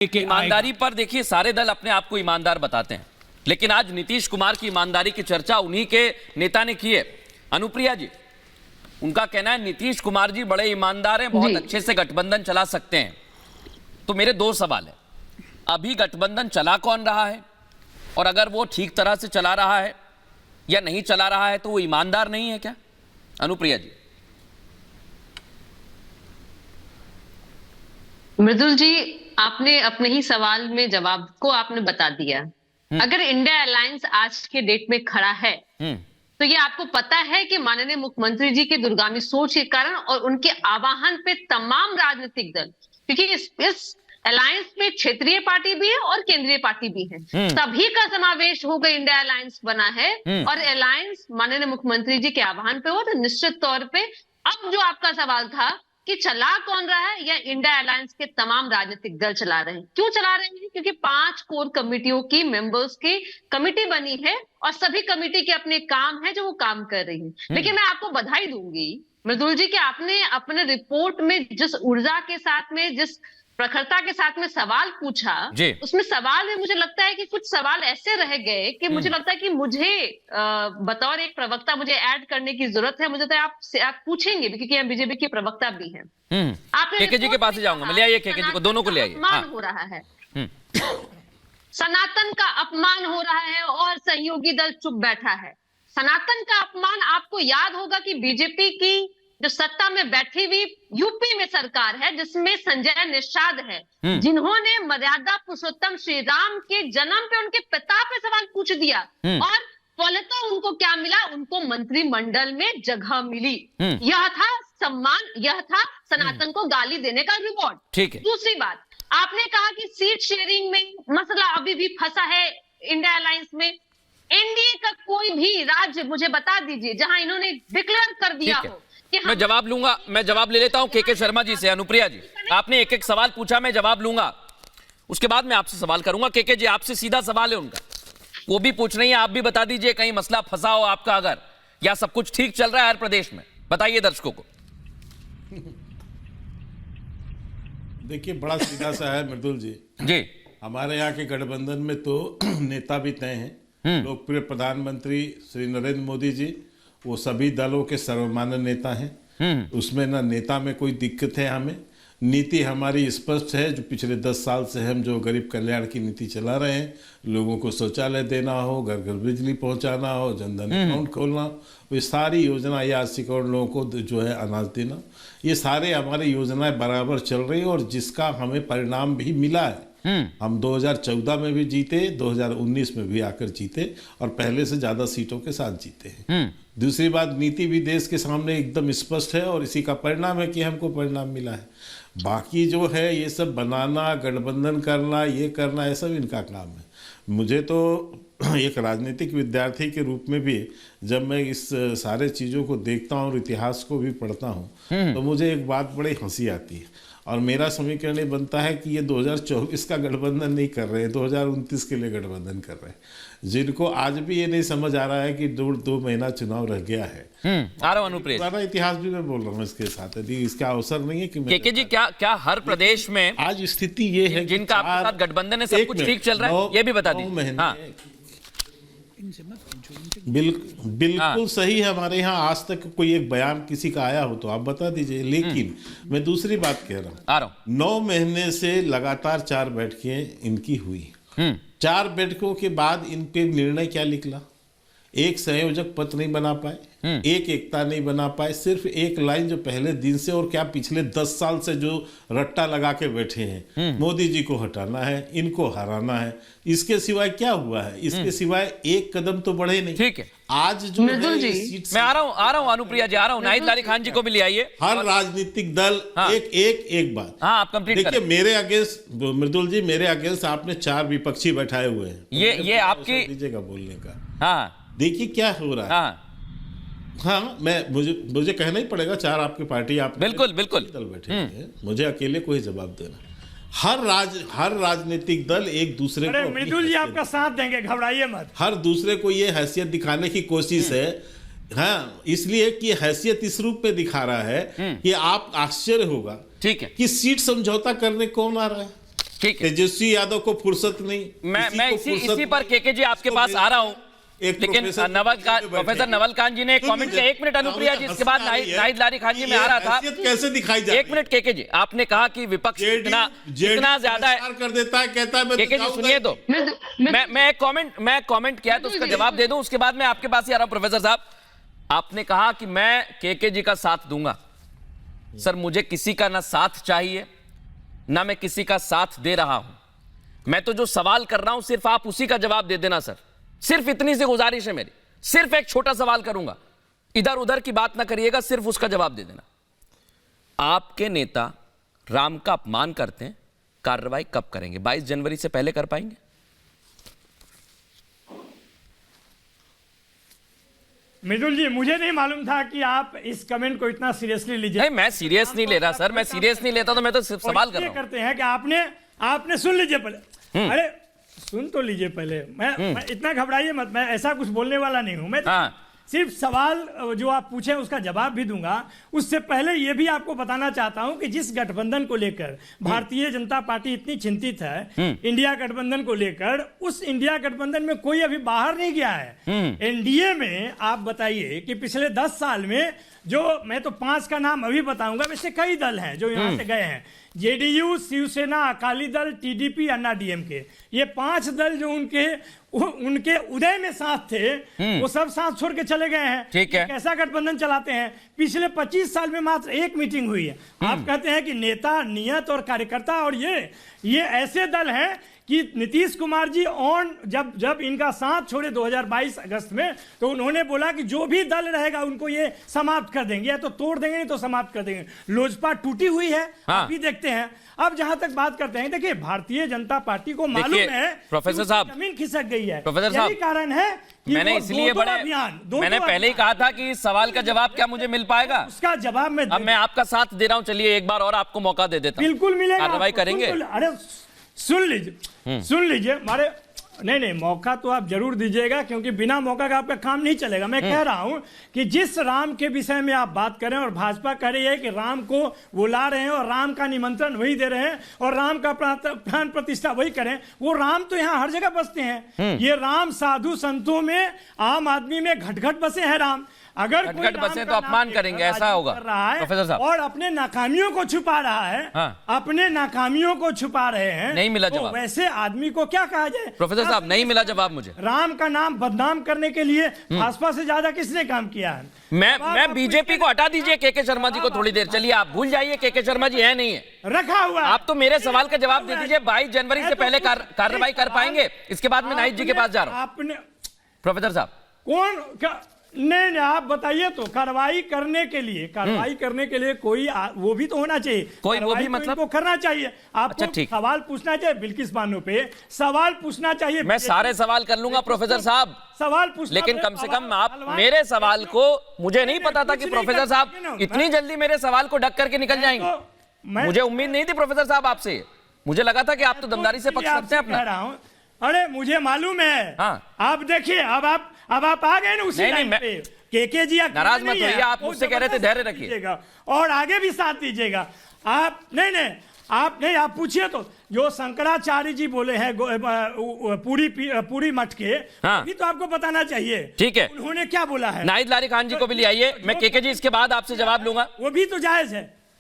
ईमानदारी पर देखिए, सारे दल अपने आप को ईमानदार बताते हैं, लेकिन आज नीतीश कुमार की ईमानदारी की चर्चा उन्हीं के नेता ने की है। अनुप्रिया जी, उनका कहना है नीतीश कुमार जी बड़े ईमानदार हैं, बहुत अच्छे से गठबंधन चला सकते हैं। तो मेरे दो सवाल है, अभी गठबंधन चला कौन रहा है, और अगर वो ठीक तरह से चला रहा है या नहीं चला रहा है तो वो ईमानदार नहीं है क्या? अनुप्रिया जी। मृदुल जी, आपने अपने ही सवाल में जवाब को आपने बता दिया। अगर इंडिया अलायंस आज के डेट में खड़ा है तो ये आपको पता है कि माननीय मुख्यमंत्री जी की दूरगामी सोच के कारण और उनके आह्वान पे तमाम राजनीतिक दल, क्योंकि इस अलायंस में क्षेत्रीय पार्टी भी है और केंद्रीय पार्टी भी है, सभी का समावेश होकर इंडिया अलायंस बना है। और अलायंस माननीय मुख्यमंत्री जी के आह्वान पे हो तो निश्चित तौर पे अब जो आपका सवाल था कि चला कौन रहा है, या इंडिया अलायंस के तमाम राजनीतिक दल चला रहे हैं। क्यों चला रहे हैं? क्योंकि 5 कोर कमेटियों की मेंबर्स की कमेटी बनी है और सभी कमेटी के अपने काम है जो वो काम कर रही है। लेकिन मैं आपको बधाई दूंगी मृदुल जी कि आपने अपने रिपोर्ट में जिस ऊर्जा के साथ में, जिस प्रखरता के साथ में सवाल पूछा, उसमें सवाल में मुझे लगता है कि कुछ सवाल ऐसे रह गए कि मुझे लगता है कि मुझे बतौर एक प्रवक्ता मुझे ऐड करने की जरूरत है। मुझे तो आप पूछेंगे भी, क्योंकि हम बीजेपी के प्रवक्ता भी हैं। आप केके जी के पास ही जाऊंगा मैं, ले आइए केके जी को, दोनों को ले आइए। अपमान हो रहा है, सनातन का अपमान हो रहा है और सहयोगी दल चुप बैठा है। सनातन का अपमान, आपको याद होगा कि बीजेपी की जो सत्ता में बैठी हुई यूपी में सरकार है जिसमें संजय निषाद है, जिन्होंने मर्यादा पुरुषोत्तम श्री राम के जन्म पे उनके पिता पे सवाल पूछ दिया और फलतः उनको क्या मिला? उनको मंत्रिमंडल में जगह मिली। यह था सम्मान, यह था सनातन को गाली देने का रिवॉर्ड। ठीक है। दूसरी बात, आपने कहा कि सीट शेयरिंग में मसला अभी भी फंसा है इंडिया अलायंस में। एनडीए का कोई भी राज्य मुझे बता दीजिए जहां इन्होंने डिक्लेयर कर दिया हो। मैं जवाब लूंगा, मैं जवाब ले लेता हूं केके शर्मा जी से। अनुप्रिया जी, आपने एक एक सवाल पूछा, मैं जवाब लूंगा, उसके बाद मैं आपसे सवाल करूंगा। केके जी, आपसे सीधा सवाल है उनका, वो भी पूछ रही है, आप भी बता दीजिए कहीं मसला फंसा हो आपका अगर, या सब कुछ ठीक चल रहा है हर प्रदेश में, बताइए दर्शकों को। देखिए, बड़ा सीधा सा है मृदुल जी। जी, हमारे यहाँ के गठबंधन में तो नेता भी तय हैं। लोकप्रिय प्रधानमंत्री श्री नरेंद्र मोदी जी वो सभी दलों के सर्वमान्य नेता हैं। उसमें ना नेता में कोई दिक्कत है। हमें नीति हमारी स्पष्ट है, जो पिछले 10 साल से हम जो गरीब कल्याण की नीति चला रहे हैं, लोगों को शौचालय देना हो, घर घर बिजली पहुंचाना हो, जनधन अकाउंट खोलना, ये सारी योजना, या 80 करोड़ लोगों को जो है अनाज देना, ये सारे हमारी योजनाएं बराबर चल रही है और जिसका हमें परिणाम भी मिला है। हम 2014 में भी जीते, 2019 में भी आकर जीते और पहले से ज्यादा सीटों के साथ जीते हैं। दूसरी बात, नीति भी देश के सामने एकदम स्पष्ट है और इसी का परिणाम है कि हमको परिणाम मिला है। बाकी जो है ये सब बनाना, गठबंधन करना, ये करना, ये सब इनका काम है। मुझे तो एक राजनीतिक विद्यार्थी के रूप में भी जब मैं इस सारे चीज़ों को देखता हूँ और इतिहास को भी पढ़ता हूँ तो मुझे एक बात बड़ी हंसी आती है और मेरा समीकरण ये बनता है कि ये 2024 का गठबंधन नहीं कर रहे हैं, 2029 के लिए गठबंधन कर रहे हैं। जिनको आज भी ये नहीं समझ आ रहा है कि 2 महीना चुनाव रह गया है। आ रहा हूं अनुप्रिया, सारा इतिहास भी मैं बोल रहा हूँ इसके साथ, इसका अवसर नहीं है कि केके जी, क्या हर प्रदेश में आज स्थिति ये है जिनका आपके साथ गठबंधन है सब कुछ ठीक चल रहा है, ये भी बता दीजिए। बिल्कुल सही है। हमारे यहाँ आज तक कोई एक बयान किसी का आया हो तो आप बता दीजिए। लेकिन मैं दूसरी बात कह रहा हूँ, 9 महीने से लगातार 4 बैठकें इनकी हुई। 4 बैठकों के बाद इन पे निर्णय क्या निकला? एक संयोजक पद नहीं बना पाए, एक एकता नहीं बना पाए, सिर्फ एक लाइन जो पहले दिन से और क्या पिछले 10 साल से जो रट्टा लगा के बैठे हैं, मोदी जी को हटाना है, इनको हराना है, इसके सिवाय क्या हुआ है? इसके सिवाय एक कदम तो बढ़े नहीं। ठीक है, आज जो है मैं आ रहा हूँ अनुप्रिया जी, आ रहा हूँ। नाहिद अली खान जी को भी ले आइए। हर राजनीतिक दल एक बात। हाँ, आप कंप्लीट देखिए, मेरे अगेंस्ट मृदुल जी, मेरे अगेंस्ट आपने 4 विपक्षी बैठाए हुए हैं। ये आपकी दीजिएगा बोलने का। हाँ, देखिए क्या हो रहा है। हाँ, मुझे कहना ही पड़ेगा, 4 आपकी पार्टी, आप बिल्कुल दल बैठे हैं, मुझे अकेले कोई जवाब देना। हर राजनीतिक दल एक दूसरे को, मृदुल जी आपका साथ देंगे, घबराइए मत। हर दूसरे को ये हैसियत दिखाने की कोशिश है। हाँ, इसलिए कि हैसियत इस रूप में दिखा रहा है कि आप आश्चर्य होगा, ठीक है, कि सीट समझौता करने कौन आ रहा है। ठीक है, तेजस्वी यादव को फुर्सत नहीं। मैं इसी पर केके जी आपके पास आ रहा हूं, लेकिन प्रोफेसर नवल कांत जी ने कमेंट किया। 1 मिनट अनुप्रिया जी, इसके बाद नाहिद लारी खान जी, मैं आ रहा था। कैसे दिखाई जाए? 1 मिनट केके जी, आपने कहा कि विपक्ष इतना ज्यादा है, कर देता है, कहता है केके जी सुनिए तो, मैं कमेंट किया तो उसका जवाब दे दूं, उसके बाद मैं आपके पास ही आ रहा हूं। प्रोफेसर साहब, आपने कहा कि मैं केके जी का साथ दूंगा। सर, मुझे किसी का ना साथ चाहिए ना मैं किसी का साथ दे रहा हूं। मैं तो जो सवाल कर रहा हूं सिर्फ आप उसी का जवाब दे देना सर, सिर्फ इतनी सी गुजारिश है मेरी। सिर्फ एक छोटा सवाल करूंगा, इधर उधर की बात ना करिएगा, सिर्फ उसका जवाब दे देना। आपके नेता राम का अपमान करते हैं, कार्रवाई कब करेंगे? 22 जनवरी से पहले कर पाएंगे? मृदुल जी, मुझे नहीं मालूम था कि आप इस कमेंट को इतना सीरियसली लीजिए। नहीं, मैं सीरियस नहीं ले रहा सर, मैं सीरियस नहीं लेता तो मैं तो सिर्फ सवाल कर रहा हूं। करते हैं कि आपने सुन लीजिए पहले। अरे सुन तो लीजिए पहले। मैं इतना घबराइए मत, मैं ऐसा कुछ बोलने वाला नहीं हूं। मैं सिर्फ सवाल जो आप पूछे उसका जवाब भी दूंगा। उससे पहले यह भी आपको बताना चाहता हूं कि जिस गठबंधन को लेकर भारतीय जनता पार्टी इतनी चिंतित है, इंडिया गठबंधन को लेकर, उस इंडिया गठबंधन में कोई अभी बाहर नहीं गया है। एनडीए में आप बताइए कि पिछले 10 साल में जो, मैं तो 5 का नाम अभी बताऊंगा, वैसे कई दल हैं जो यहां से गए हैं। जेडीयू, शिवसेना, अकाली दल, टीडीपी, अन्ना डीएमके, ये 5 दल जो उनके उदय में साथ थे, वो सब साथ छोड़ के चले गए हैं। ठीक है। कैसा गठबंधन चलाते हैं? पिछले 25 साल में मात्र 1 मीटिंग हुई है। आप कहते हैं कि नेता, नियत और कार्यकर्ता, और ये ऐसे दल हैं कि नीतीश कुमार जी जब इनका साथ छोड़े 2022 अगस्त में, तो उन्होंने बोला कि जो भी दल रहेगा उनको ये समाप्त कर देंगे, या तो तोड़ देंगे नहीं तो समाप्त कर देंगे। लोजपा टूटी हुई है, अभी देखते हैं। अब जहां तक बात करते हैं, देखिए भारतीय जनता पार्टी को मालूम है प्रोफेसर साहब, जमीन खिसक गई है। प्रोफेसर साहब, यही कारण है कि मैंने इसलिए मैंने पहले ही कहा था कि इस सवाल का जवाब क्या मुझे मिल पाएगा? उसका जवाब अब मैं आपका साथ दे रहा हूं, चलिए एक बार और आपको मौका दे देता हूं। बिल्कुल मिलेगा, कार्रवाई करेंगे। अरे सुन लीजिए हमारे, नहीं, मौका तो आप जरूर दीजिएगा, क्योंकि बिना मौका का आपका काम नहीं चलेगा। मैं कह रहा हूं कि जिस राम के विषय में आप बात करें, और भाजपा कह रही है कि राम को बुला रहे हैं और राम का निमंत्रण वही दे रहे हैं और राम का प्राण प्रतिष्ठा वही करें, वो राम तो यहां हर जगह बसते हैं। ये राम साधु संतों में, आम आदमी में घट घट बसे हैं राम। अगर घट बसे तो अपमान करेंगे, ऐसा होगा प्रोफेसर साहब। और अपने नाकामियों को छुपा रहा है, अपने नाकामियों को छुपा रहे हैं। नहीं मिला जवाब। वैसे आदमी को क्या कहा जाए? प्रोफेसर साहब, नहीं मिला जवाब मुझे। राम का नाम बदनाम करने के लिए भाजपा से ज्यादा किसने काम किया है? मैं बीजेपी को हटा दीजिए, केके शर्मा जी को थोड़ी देर, चलिए आप भूल जाइए केके शर्मा जी है नहीं है, रखा हुआ। आप तो मेरे सवाल का जवाब दे दीजिए। 22 जनवरी से पहले कार्रवाई कर पाएंगे? इसके बाद मैं नाहिद जी के पास जा रहा हूं। प्रोफेसर साहब, कौन नहीं, आप बताइए तो। कार्रवाई करने के लिए कोई वो भी तो होना चाहिए, कोई वो भी मतलब को करना चाहिए। आपको सवाल पूछना चाहिए, बिल्किस बानो पे सवाल पूछना चाहिए। मैं सारे सवाल कर लूंगा प्रोफेसर साहब, सवाल पूछना, लेकिन कम से कम आप मेरे सवाल को, मुझे नहीं पता था कि प्रोफेसर साहब इतनी जल्दी मेरे सवाल को ढक करके निकल जाएंगे। मुझे उम्मीद नहीं थी प्रोफेसर साहब आपसे, मुझे लगा था कि आप तो दमदारी से पक्ष रखते हैं अपना। अरे मुझे मालूम है। आप देखिए, अब आप आ गए ना उसी लाइन पे। केके जी नाराज मत होइए, आप मुझसे कह रहे थे धैर्य रखिए और आगे भी साथ दीजिएगा। आप नहीं, आप पूछिए तो। जो शंकराचार्य जी बोले हैं पूरी मठ के, भी तो आपको बताना चाहिए। ठीक है, उन्होंने क्या बोला है? नाहिद लारी खान जी को भी ले आइए, मैं केके जी इसके बाद आपसे जवाब लूंगा। वो भी तो जायज है।